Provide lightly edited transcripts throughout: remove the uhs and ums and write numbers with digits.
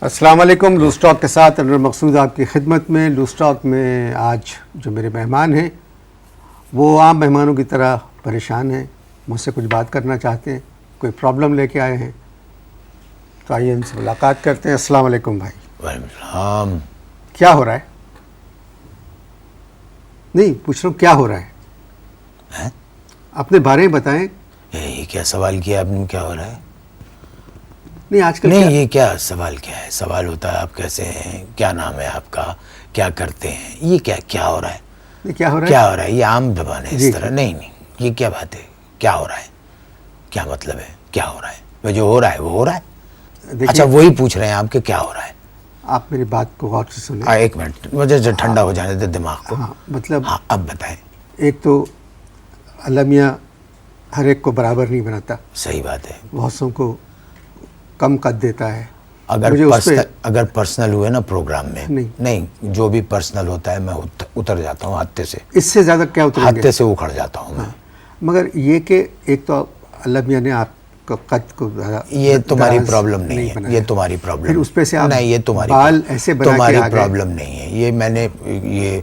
السلام علیکم. Loose talk کے ساتھ انور مقصود آپ کی خدمت میں. لوز ٹاک میں آج جو میرے مہمان ہیں وہ عام مہمانوں کی طرح پریشان ہیں, مجھ سے کچھ بات کرنا چاہتے ہیں, کوئی پرابلم لے کے آئے ہیں, تو آئیے ان سے ملاقات کرتے ہیں. السلام علیکم بھائی. وعلیکم السلام. کیا ہو رہا ہے؟ نہیں پوچھ رہا ہوں کیا ہو رہا ہے, اپنے بارے میں بتائیں. یہ کیا سوال کیا آپ نے, کیا ہو رہا ہے؟ نہیں آج کل نہیں یہ کیا سوال, کیا ہے سوال ہوتا ہے آپ کیسے ہیں, کیا نام ہے آپ کا, کیا کرتے ہیں, یہ کیا ہو رہا ہے, کیا ہو رہا ہے؟ کیا ہو رہا ہے, یہ عام زبان ہے جی اس طرح. نہیں یہ کیا بات ہے, کیا ہو رہا ہے, کیا مطلب ہے کیا ہو رہا ہے, وہ جو ہو رہا ہے وہ ہو رہا ہے. اچھا وہی پوچھ رہے ہیں آپ کہ کیا ہو رہا ہے. آپ میری بات کو غور سے سنیں. ایک منٹ مجھے جو ٹھنڈا ہو جانے دے دماغ کو. ہاں مطلب ہاں اب بتائیں. ایک تو اللہ میاں ہر ایک کو برابر نہیں بناتا, صحیح بات ہے. بہت سوں کو کم قد دیتا ہے. اگر پرسنل ہوئے نا پروگرام میں, نہیں جو بھی پرسنل ہوتا ہے میں اتر جاتا ہوں ہاتھے سے. اس سے زیادہ کیا اتریں گے؟ ہاتھے سے اکھڑ جاتا ہوں میں. مگر یہ کہ ایک تو اللہ میاں نے آپ کو قد کو یہ تمہاری پرابلم نہیں ہے, یہ تمہاری پرابلم. پھر اس پہ سے آپ نہیں یہ بال ایسے بنا کے تمہاری آ گئے. پرابلم نہیں ہے. یہ میں نے یہ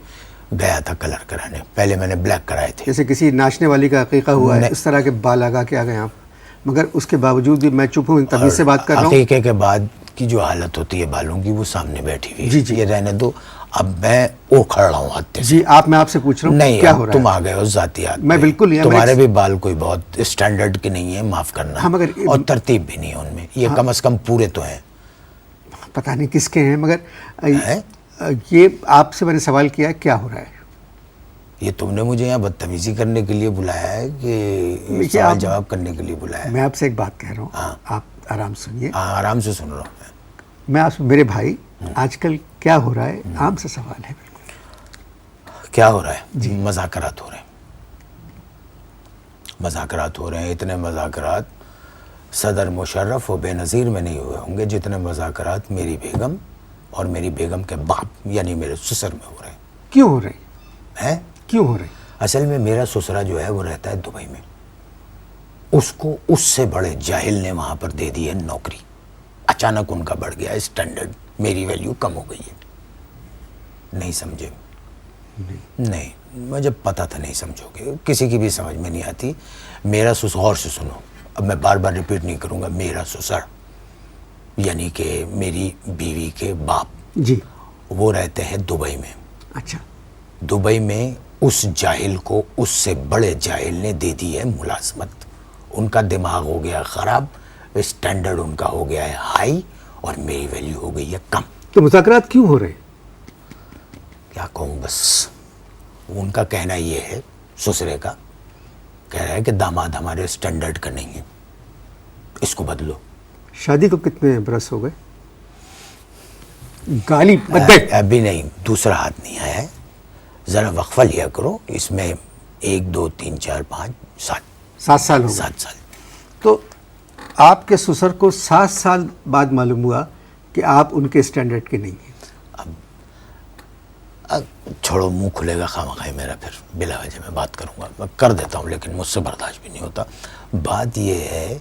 گیا تھا کلر کرانے, پہلے میں نے بلیک کرائے تھے. جیسے کسی ناچنے والی کا عقیقہ ہوا ہے اس طرح کے بال لگا کے آ گئے آپ. مگر اس کے باوجود بھی میں چپ ہوں, تمیز سے بات کر رہا ہوں. عقیقے کے بعد کی جو حالت ہوتی ہے بالوں کی وہ سامنے بیٹھی ہوئی. جی یہ رہنے دو, اب میں اکھڑ رہا ہوں ہاتھے سے. جی میں آپ سے پوچھ رہا ہوں نہیں کیا ہو رہا ہے. تم آ گئے ہو ذاتیات. میں بالکل نہیں. تمہارے بھی بال کوئی بہت اسٹینڈرڈ کے نہیں ہیں, معاف کرنا, اور ترتیب بھی نہیں ہے ان میں. یہ کم از کم پورے تو ہیں. پتہ نہیں کس کے ہیں, مگر یہ آپ سے میں نے سوال کیا ہے کیا ہو رہا ہے. یہ تم نے مجھے یہاں بدتمیزی کرنے کے لیے بلایا ہے کہ سوال جواب کرنے کے لیے بلایا ہے؟ میں آپ سے ایک بات کہہ رہا ہوں, آپ آرام سنیے. آرام سے سن رہا ہوں میں آپ سے. میرے بھائی آج کل کیا ہو رہا ہے, عام سے سوال ہے. کیا ہو رہا ہے؟ مذاکرات ہو رہے ہیں. مذاکرات ہو رہے ہیں. اتنے مذاکرات صدر مشرف و بے نظیر میں نہیں ہوئے ہوں گے جتنے مذاکرات میری بیگم اور میری بیگم کے باپ یعنی میرے سسر میں ہو رہے ہیں. کیوں ہو رہے ہیں؟ کیوں ہو رہے ہیں؟ اصل میں میرا سسرا جو ہے وہ رہتا ہے دبئی میں. اس کو اس سے بڑے جاہل نے وہاں پر دے دی ہے نوکری. اچانک ان کا بڑھ گیا اسٹینڈرڈ, میری ویلیو کم ہو گئی ہے. نہیں سمجھے؟ نہیں مجھے پتا تھا نہیں سمجھو گے, کسی کی بھی سمجھ میں نہیں آتی. میرا سسر, غور سے سنو, اب میں بار بار ریپیٹ نہیں کروں گا. میرا سسر یعنی کہ میری بیوی کے باپ, جی وہ رہتے ہیں دبئی میں. اچھا. دبئی میں اس جاہل کو اس سے بڑے جاہل نے دے دی ہے ملازمت. ان کا دماغ ہو گیا خراب, اسٹینڈرڈ ان کا ہو گیا ہے ہائی, اور میری ویلیو ہو گئی ہے کم. تو مذاکرات کیوں ہو رہے ہیں؟ کیا کہوں, بس ان کا کہنا یہ ہے, سسرے کا کہہ رہا ہے کہ داماد ہمارے اسٹینڈرڈ کا نہیں ہے, اس کو بدلو. شادی کو کتنے برس ہو گئے؟ گالی ابھی نہیں, دوسرا ہاتھ نہیں آیا ہے. ذرا وقفہ لیا کرو, اس میں 1 2 3 4 5 7 سال ہو گئے. 7 سال. تو آپ کے سسر کو 7 سال بعد معلوم ہوا کہ آپ ان کے اسٹینڈرڈ کے نہیں ہیں. اب چھوڑو, منہ کھلے گا خواہ میرا, پھر بلا وجہ میں بات کروں گا. میں کر دیتا ہوں لیکن مجھ سے برداشت بھی نہیں ہوتا. بات یہ ہے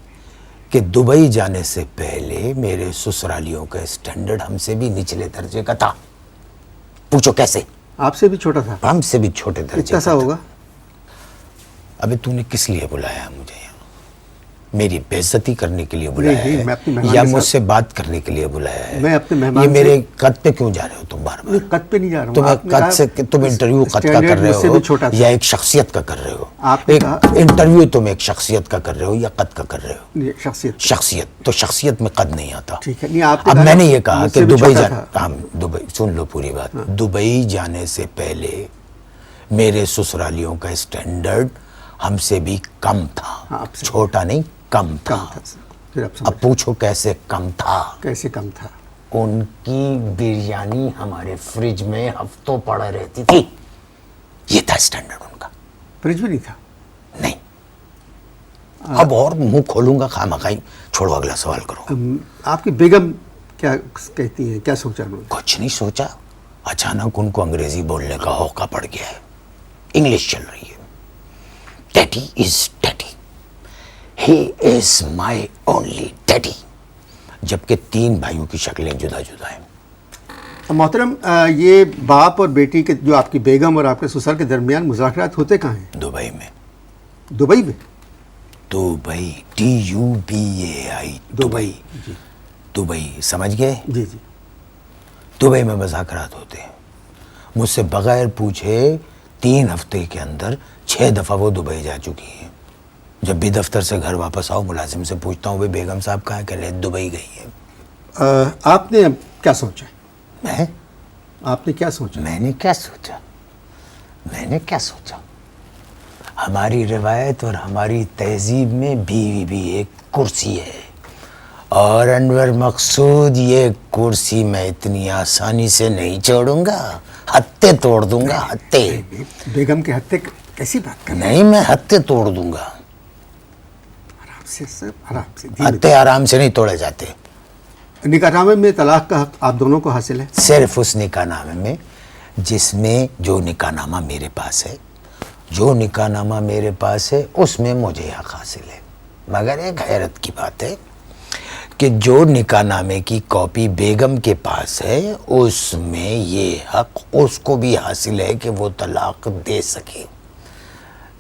کہ دبئی جانے سے پہلے میرے سسرالیوں کا اسٹینڈرڈ ہم سے بھی نچلے درجے کا تھا. پوچھو کیسے؟ آپ سے بھی چھوٹا تھا؟ ہم سے بھی چھوٹے درجے کا. کیسا ہوگا؟ ابھی تو نے کس لیے بلایا مجھے یہاں؟ میری بے عزتی کرنے کے لیے بلایا ہے یا مجھ سے بات کرنے کے لیے بلایا ہے؟ میں اپنے مہمان یہ میرے قد پہ کیوں جا رہے ہو تم بار بار؟ قد پہ نہیں جا رہا ہوں. تم انٹرویو قد کا کر رہے ہو یا ایک شخصیت کا کر رہے ہو؟ انٹرویو تم ایک شخصیت کا کر رہے ہو یا قد کا کر رہے ہو؟ شخصیت. تو شخصیت میں قد نہیں آتا. اب میں نے یہ کہا کہ دبئی جانا, دبئی سن لو پوری بات. دبئی جانے سے پہلے میرے سسرالیوں کا اسٹینڈرڈ ہم سے بھی کم تھا. چھوٹا نہیں, کم تھا. اب پوچھو کیسے کم تھا؟ کیسے کم تھا؟ ان کی بریانی ہمارے فریج میں ہفتوں پڑے رہتی تھی. یہ تھا اسٹینڈرڈ ان کا. فریج بھی نہیں تھا؟ نہیں. اب اور منہ کھولوں گا خواہ مخواہ. چھوڑو, اگلا سوال کرو. آپ کی بیگم کیا کہتی ہیں, کیا سوچا انہوں نے؟ کچھ نہیں سوچا. اچانک ان کو انگریزی بولنے کا ہوکا پڑ گیا ہے. انگلش چل رہی ہے. Daddy is daddy. He is my only daddy. جبکہ 3 بھائیوں کی شکلیں جدا جدا ہیں. محترم یہ باپ اور بیٹی کے جو آپ کی بیگم اور آپ کے سسر کے درمیان مذاکرات ہوتے کہاں ہیں؟ دبئی میں. دبئی میں؟ Dubai DUBAI Dubai. جی دبئی سمجھ گئے؟ جی جی. دبئی میں مذاکرات ہوتے ہیں. مجھ سے بغیر پوچھے 3 ہفتے کے اندر 6 دفعہ وہ دبئی جا چکی ہیں. جب بھی دفتر سے گھر واپس آؤ ملازم سے پوچھتا ہوں وہ بیگم صاحب کہاں؟ کہ دبئی گئی ہے. آپ نے اب کیا سوچا؟ میں آپ نے کیا سوچا؟ میں نے کیا سوچا ہماری روایت اور ہماری تہذیب میں بیوی بھی ایک کرسی ہے، اور انور مقصود یہ کرسی میں اتنی آسانی سے نہیں چھوڑوں گا، ہتھے توڑ دوں گا. ہتھے بیگم کے ہتھے کیسی بات کر رہے نہیں، میں ہتھے توڑ دوں گا. آرام سے سر، آرام سے. دھیرے ہتھے آرام سے نہیں توڑے جاتے. نکاح نامے میں طلاق کا حق آپ دونوں کو حاصل ہے؟ صرف اس نکاح نامے میں جس میں جو نکاح نامہ میرے پاس ہے اس میں مجھے حق حاصل ہے. مگر ایک حیرت کی بات ہے کہ جو نکاح نامے کی کاپی بیگم کے پاس ہے اس میں یہ حق اس کو بھی حاصل ہے کہ وہ طلاق دے سکے.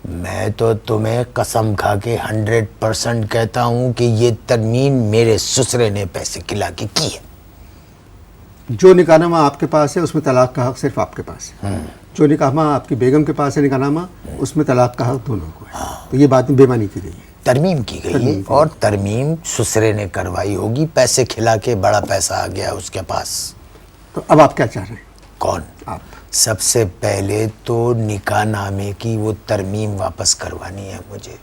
میں تو تمہیں قسم کھا کے 100% کہتا ہوں کہ یہ ترمیم میرے سسرے نے پیسے کھلا کے کی ہے. جو نکاح نامہ آپ کے پاس ہے اس میں طلاق کا حق صرف آپ کے پاس ہے. جو نکاح نامہ آپ کی بیگم کے پاس ہے نکاح نامہ اس میں طلاق کا حق دونوں کو ہے. تو یہ بات بے معنی کی گئی ہے. ترمیم کی گئی ہے، اور ترمیم سسرے نے کروائی ہوگی. پیسے کھلا کے بڑا پیسہ آ گیا اس کے پاس. تو اب آپ کیا چاہ رہے ہیں؟ کون؟ آپ. سب سے پہلے تو نکاح نامے کی وہ ترمیم واپس کروانی ہے مجھے،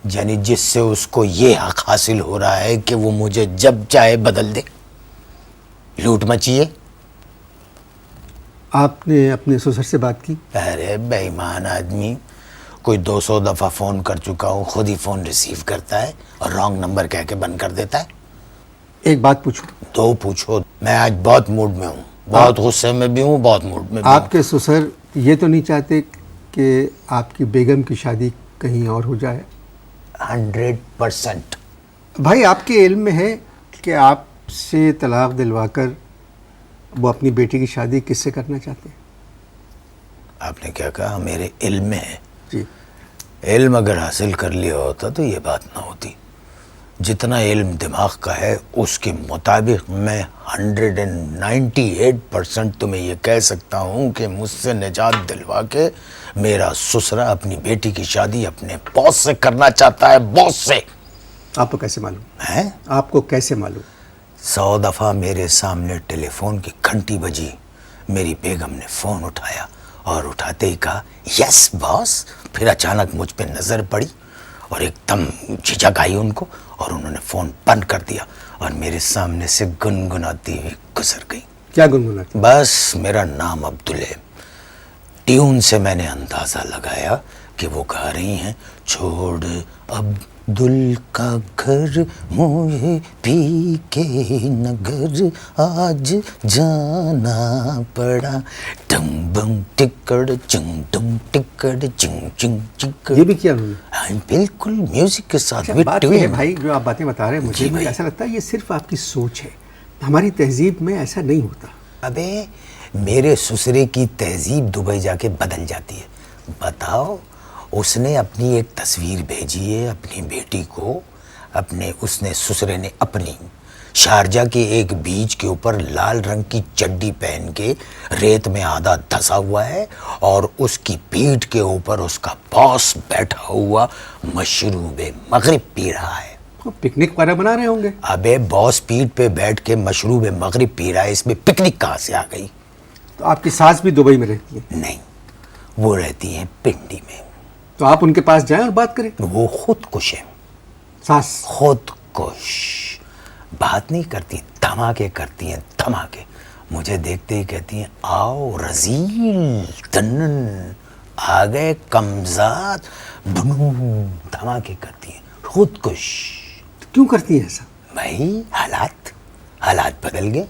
یعنی جس سے اس کو یہ حق حاصل ہو رہا ہے کہ وہ مجھے جب چاہے بدل دے. لوٹ مچیے. آپ نے اپنے سسر سے بات کی؟ ارے بے ایمان آدمی، کوئی 200 دفعہ فون کر چکا ہوں، خود ہی فون ریسیو کرتا ہے اور رانگ نمبر کہہ کے بند کر دیتا ہے. ایک بات پوچھو؟ 2 پوچھو. میں آج بہت موڈ میں ہوں، بہت غصے میں بھی ہوں، بہت موڈ میں بھی ہوں. آپ کے سسر یہ تو نہیں چاہتے کہ آپ کی بیگم کی شادی کہیں اور ہو جائے؟ 100%. بھائی آپ کے علم میں ہے کہ آپ سے طلاق دلوا کر وہ اپنی بیٹی کی شادی کس سے کرنا چاہتے ہیں؟ آپ نے کیا کہا؟ میرے علم میں ہے. جی. علم علم اگر حاصل کر لیا ہوتا تو یہ بات نہ ہوتی. جتنا علم دماغ کا ہے اس کے مطابق میں 198% تمہیں یہ کہہ سکتا ہوں کہ مجھ سے نجات دلوا کے میرا سسرا اپنی بیٹی کی شادی اپنے باس سے کرنا چاہتا ہے. باس سے. آپ کو کیسے معلوم ہے؟ آپ کو کیسے معلوم؟ 100 دفعہ میرے سامنے ٹیلی فون کی گھنٹی بجی، میری بیگم نے فون اٹھایا اور اٹھاتے ہی کہا یس باس. پھر اچانک مجھ پہ نظر پڑی اور ایک دم جھجک آئی ان کو، اور انہوں نے فون بند کر دیا اور میرے سامنے سے گنگناتی ہوئی گزر گئی. کیا گنگناتی؟ بس میرا نام عبدل ہے. ٹیون سے میں نے اندازہ لگایا کہ وہ گا رہی ہیں چھوڑ عبدل کا گھر مجھے پی کے نگر آج جانا پڑا ڈم بم ٹکڑ چنگ ڈم ٹکڑ چنگ چنگ چکڑ. یہ بھی کیا انہوں نے؟ ہاں بالکل میوزک کے ساتھ. بات یہ ہے بھائی جو آپ باتیں بتا رہے ہیں مجھے ایسا لگتا ہے یہ صرف آپ کی سوچ ہے. ہماری تہذیب میں ایسا نہیں ہوتا. ابے میرے سسرے کی تہذیب دبئی جا کے بدل جاتی ہے. بتاؤ، اس نے اپنی ایک تصویر بھیجی ہے اپنی بیٹی کو، اس نے سسرے نے اپنی شارجہ کے ایک بیچ کے اوپر لال رنگ کی چڈی پہن کے ریت میں آدھا دھسا ہوا ہے، اور اس کی پیٹھ کے اوپر اس کا باس بیٹھا ہوا مشروب مغرب پی رہا ہے. پکنک وغیرہ بنا رہے ہوں گے. ابے باس پیٹھ پہ بیٹھ کے مشروب مغرب پی رہا ہے، اس میں پکنک کہاں سے آ گئی؟ تو آپ کی ساس بھی دبئی میں رہتی ہے؟ نہیں، وہ رہتی ہیں پنڈی میں. تو آپ ان کے پاس جائیں اور بات کریں. وہ خود کش ہے. ساس خود کش. بات نہیں کرتی، دھماکے کرتی ہیں، دھماکے. مجھے دیکھتے ہی کہتی ہیں آؤ رزیل تنن آ گئے کمزاد. دھماکے کرتی ہیں، خود کش. کیوں کرتی ہیں ایسا؟ بھائی حالات بدل گئے.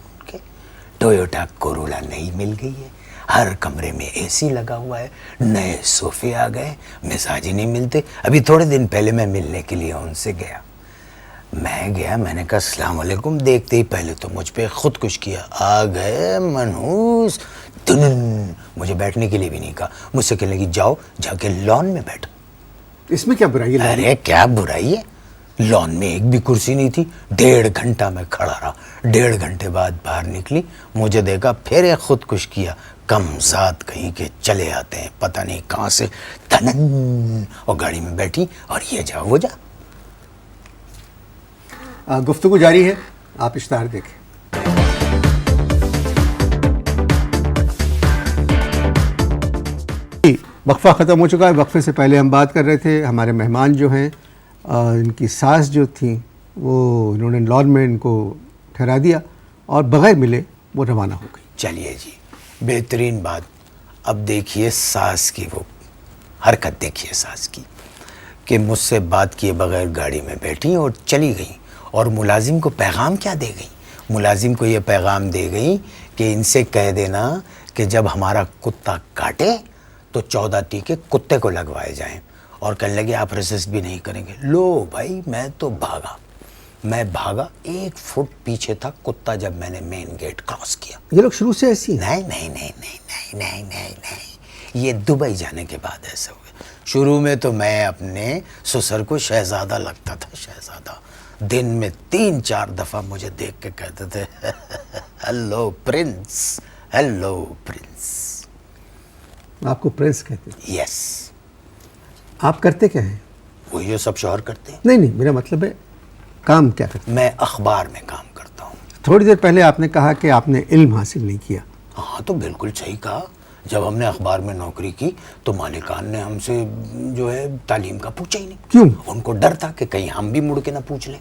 ٹویوٹا کورولا نئی مل گئی ہے، ہر کمرے میں اے سی لگا ہوا ہے، نئے صوفے آ گئے، مزاج ہی نہیں ملتے. ابھی تھوڑے دن پہلے میں ملنے کے لیے ان سے گیا. میں میں گیا, میں نے کہا السلام علیکم. دیکھتے ہی پہلے تو مجھ پہ خود کچھ کیا, آ گئے منحوس. مجھے بیٹھنے کے لیے بھی نہیں کہا. مجھ سے کہنے لگی جاؤ جا کے لان میں بیٹھو. اس میں کیا برائی ہے؟ ارے کیا برائی ہے, لان میں ایک بھی کرسی نہیں تھی. 1.5 گھنٹہ میں کھڑا رہا. 1.5 گھنٹے بعد باہر نکلی, مجھے دیکھا پھر ایک خود کش کیا. کم ذات کہیں کہ چلے آتے ہیں پتہ نہیں کہاں سے, اور گاڑی میں بیٹھی اور یہ جا وہ جا. گفتگو جاری ہے, آپ اشتہار دیکھیں. وقفہ ختم ہو چکا ہے. وقفے سے پہلے ہم بات کر رہے تھے ان مہمان جو ہیں ان کی ساس جو تھیں وہ انہوں نے لان میں ان کو ٹھہرا دیا اور بغیر ملے وہ روانہ ہو گئی. چلیے جی, بہترین بات. اب دیکھیے ساس کی وہ حرکت, دیکھیے ساس کی کہ مجھ سے بات کیے بغیر گاڑی میں بیٹھی اور چلی گئی. اور ملازم کو پیغام کیا دے گئی؟ ملازم کو یہ پیغام دے گئی کہ ان سے کہہ دینا کہ جب ہمارا کتا کاٹے تو 14 ٹیکے کتے کو لگوائے جائیں. اور کہنے لگے آپ ریسسٹ بھی نہیں کریں گے. لو بھائی, میں تو بھاگا. 1 فٹ پیچھے تھا کتا جب میں نے مین گیٹ کراس کیا. یہ لوگ شروع سے ایسی ہیں؟ نہیں, یہ دبئی جانے کے بعد ایسا ہوا. شروع میں تو میں اپنے سسر کو شہزادہ لگتا تھا, شہزادہ. دن میں 3-4 دفعہ مجھے دیکھ کے کہتے تھے ہیلو پرنس, ہیلو پرنس. آپ کو پرنس کہتے ہیں؟ یس. آپ کرتے کیا ہیں؟ وہ یہ سب شوہر کرتے ہیں. نہیں, میرا مطلب ہے کام کیا کرتے ہیں؟ میں اخبار میں کام کرتا ہوں. تھوڑی دیر پہلے آپ نے کہا کہ آپ نے علم حاصل نہیں کیا. ہاں تو بالکل صحیح کہا. جب ہم نے اخبار میں نوکری کی تو مالکان نے ہم سے جو ہے تعلیم کا پوچھا ہی نہیں. کیوں؟ ان کو ڈر تھا کہ کہیں ہم بھی مڑ کے نہ پوچھ لیں.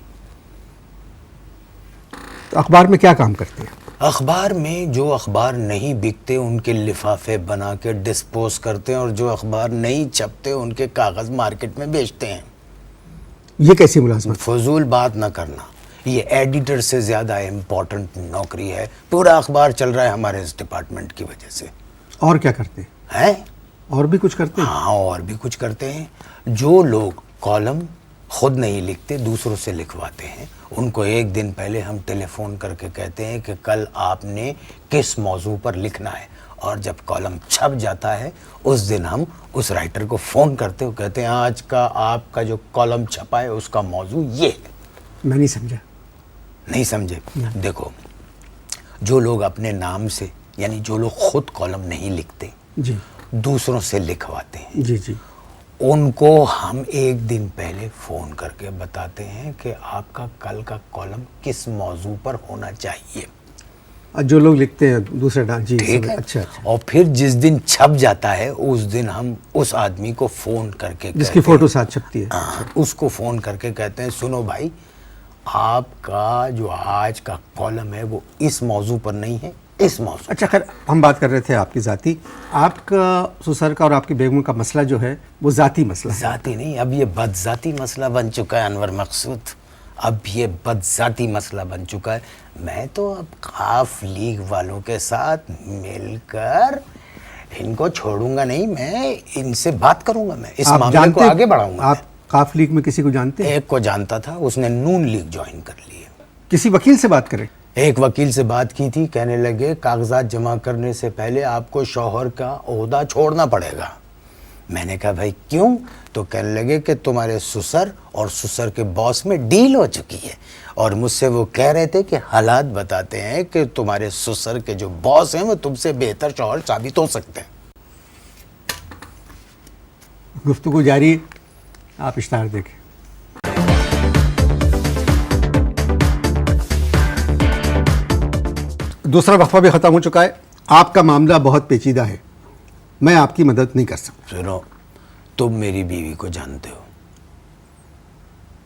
تو اخبار میں کیا کام کرتے ہیں؟ اخبار میں جو اخبار نہیں بکتے ان کے لفافے بنا کے ڈسپوز کرتے ہیں, اور جو اخبار نہیں چھپتے ان کے کاغذ مارکیٹ میں بیچتے ہیں. یہ کیسی ملازمت؟ فضول بات نہ کرنا, یہ ایڈیٹر سے زیادہ امپورٹنٹ نوکری ہے. پورا اخبار چل رہا ہے ہمارے اس ڈپارٹمنٹ کی وجہ سے. اور کیا کرتے ہیں؟ اور بھی کچھ کرتے ہیں؟ ہاں, اور بھی کچھ کرتے ہیں. جو لوگ کالم خود نہیں لکھتے دوسروں سے لکھواتے ہیں, ان کو ایک دن پہلے ہم ٹیلی فون کر کے کہتے ہیں کہ کل آپ نے کس موضوع پر لکھنا ہے. اور جب کالم چھپ جاتا ہے اس دن ہم اس رائٹر کو فون کرتے ہو, کہتے ہیں آج کا آپ کا جو کالم چھپا ہے اس کا موضوع یہ ہے. میں نہیں سمجھا. نہیں سمجھے؟ دیکھو, جو لوگ اپنے نام سے, یعنی جو لوگ خود کالم نہیں لکھتے, جی, دوسروں سے لکھواتے ہیں, جی, ان کو ہم ایک دن پہلے فون کر کے بتاتے ہیں کہ آپ کا کل کا کالم کس موضوع پر ہونا چاہیے. جو لوگ لکھتے ہیں دوسرے جی, ٹھیک ہے. اچھا. اور پھر جس دن چھپ جاتا ہے اس دن ہم اس آدمی کو فون کر کے جس کی فوٹو ساتھ چھپتی ہے, اس کو فون کر کے کہتے ہیں سنو بھائی, آپ کا جو آج کا کالم ہے وہ اس موضوع پر نہیں ہے, اس موضوع. اچھا خیر, ہم بات کر رہے تھے آپ کی ذاتی, آپ کا سسر کا اور آپ کی بیگم کا مسئلہ جو ہے وہ ذاتی مسئلہ ہے. ذاتی نہیں, اب یہ بد ذاتی مسئلہ بن چکا ہے انور مقصود. اب یہ بد ذاتی مسئلہ بن چکا ہے. میں تو اب قاف لیگ والوں کے ساتھ مل کر ان کو چھوڑوں گا نہیں, میں ان سے بات کروں گا, میں اس معاملے کو آگے بڑھاؤں گا. آپ قاف لیگ میں کسی کو جانتے ہیں؟ ایک کو جانتا تھا, اس نے نون لیگ جوائن کر لی ہے. کسی وکیل سے بات کریں. ایک وکیل سے بات کی تھی, کہنے لگے کاغذات جمع کرنے سے پہلے آپ کو شوہر کا عہدہ چھوڑنا پڑے گا. میں نے کہا بھائی کیوں؟ تو کہنے لگے کہ تمہارے سسر اور سسر کے باس میں ڈیل ہو چکی ہے, اور مجھ سے وہ کہہ رہے تھے کہ حالات بتاتے ہیں کہ تمہارے سسر کے جو باس ہیں وہ تم سے بہتر شوہر ثابت ہو سکتے ہیں. گفتگو جاری, آپ اشتہار دیکھیں. دوسرا وقفہ بھی ختم ہو چکا ہے. آپ کا معاملہ بہت پیچیدہ ہے, میں آپ کی مدد نہیں کر سکتا. سنو, تم میری بیوی کو جانتے ہو.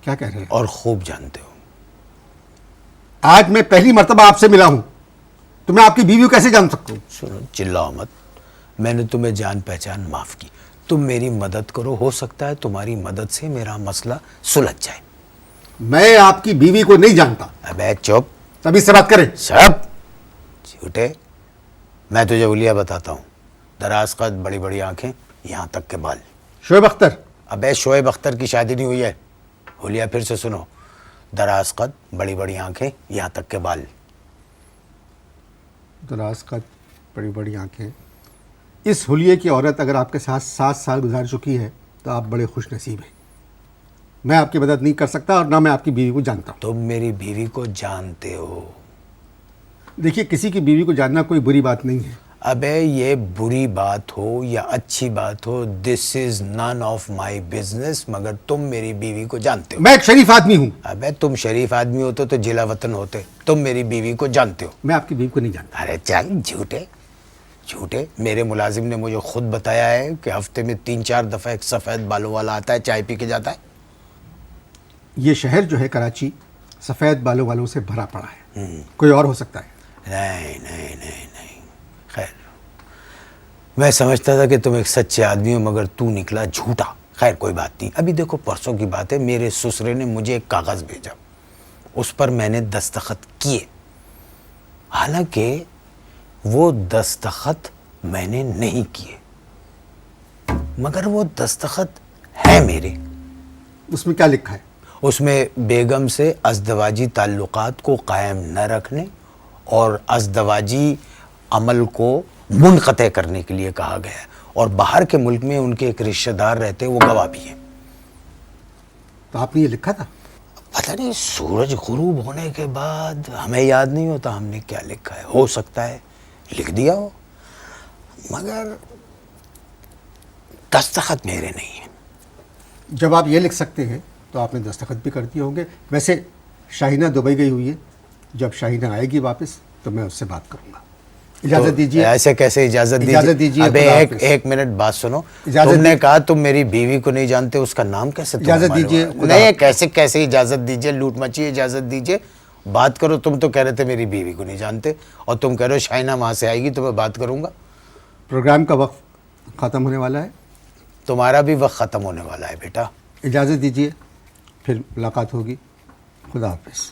کیا کہہ رہے ہیں؟ اور خوب جانتے ہو. آج میں پہلی مرتبہ آپ سے ملا ہوں تو میں آپ کی بیوی کو کیسے جان سکتا ہوں؟ سنو, چلاؤ مت. میں نے تمہیں جان پہچان معاف کی, تم میری مدد کرو, ہو سکتا ہے تمہاری مدد سے میرا مسئلہ سلجھ جائے. میں آپ کی بیوی کو نہیں جانتا. ابے چپ, تبھی سے بات کریں. سب جھوٹے. میں تجھے حلیہ بتاتا ہوں, دراز قد, بڑی بڑی آنکھیں, یہاں تک کے بال. شعیب اختر. ابے شعیب اختر کی شادی نہیں ہوئی ہے. حلیہ پھر سے سنو, دراز قد, بڑی بڑی آنکھیں, یہاں تک کے بال. دراز قد, بڑی بڑی آنکھیں. اس حلیے کی عورت اگر آپ کے ساتھ 7 سال گزار چکی ہے تو آپ بڑے خوش نصیب ہیں. میں آپ کی مدد نہیں کر سکتا اور نہ میں آپ کی بیوی کو جانتا ہوں. تم میری بیوی کو جانتے ہو. دیکھیے, کسی کی بیوی کو جاننا کوئی بری بات نہیں ہے. ابے یہ بری بات ہو یا اچھی بات ہو, دس از نن آف مائی بزنس, مگر تم میری بیوی کو جانتے ہو. میں ایک شریف آدمی ہوں. ابے تم شریف آدمی ہوتے تو جلا وطن ہوتے. تم میری بیوی کو جانتے ہو. میں آپ کی بیوی کو نہیں جانتا. ارے چل جھوٹے جھوٹے. میرے ملازم نے مجھے خود بتایا ہے کہ ہفتے میں 3-4 دفعہ ایک سفید بالوں والا آتا ہے, چائے پی کے جاتا ہے. یہ شہر جو ہے کراچی سفید بالوں والوں سے بھرا پڑا ہے. کوئی اور ہو سکتا ہے. نہیں نہیں نہیں نہیں, خیر میں سمجھتا تھا کہ تم ایک سچے آدمی ہو, مگر تو نکلا جھوٹا. خیر کوئی بات نہیں. ابھی دیکھو پرسوں کی بات ہے, میرے سسرے نے مجھے ایک کاغذ بھیجا, اس پر میں نے دستخط کیے. حالانکہ وہ دستخط میں نے نہیں کیے, مگر وہ دستخط ہے میرے. اس میں کیا لکھا ہے؟ اس میں بیگم سے ازدواجی تعلقات کو قائم نہ رکھنے اور ازدواجی عمل کو منقطع کرنے کے لیے کہا گیا ہے, اور باہر کے ملک میں ان کے ایک رشتہ دار رہتے, وہ گواہ بھی ہیں. تو آپ نے یہ لکھا تھا؟ پتہ نہیں, سورج غروب ہونے کے بعد ہمیں یاد نہیں ہوتا ہم نے کیا لکھا ہے. ہو سکتا ہے لکھ دیا ہو, مگر دستخط میرے نہیں ہیں. جب آپ یہ لکھ سکتے ہیں تو آپ نے دستخط بھی کر دیے ہوں گے. ویسے شاہینہ دبئی گئی ہوئی ہے, جب شاہینہ آئے گی واپس تو میں اس سے بات کروں گا. اجازت دیجیے. ایسے کیسے اجازت دیجیے؟ ابے ایک منٹ بات سنو. تم نے کہا تم میری بیوی کو نہیں جانتے, اس کا نام کیسے تمہیں اجازت معلوم دیجیے. ہے؟ نہیں, کیسے اجازت دیجیے؟ لوٹ مچی, اجازت دیجیے, بات کرو. تم تو کہہ رہے تھے میری بیوی کو نہیں جانتے, اور تم کہہ رہے ہو شاہینہ وہاں سے آئے گی تو میں بات کروں گا. پروگرام کا وقت ختم ہونے والا ہے. تمہارا بھی وقت ختم ہونے والا ہے بیٹا. اجازت دیجیے, پھر ملاقات ہوگی. خدا حافظ.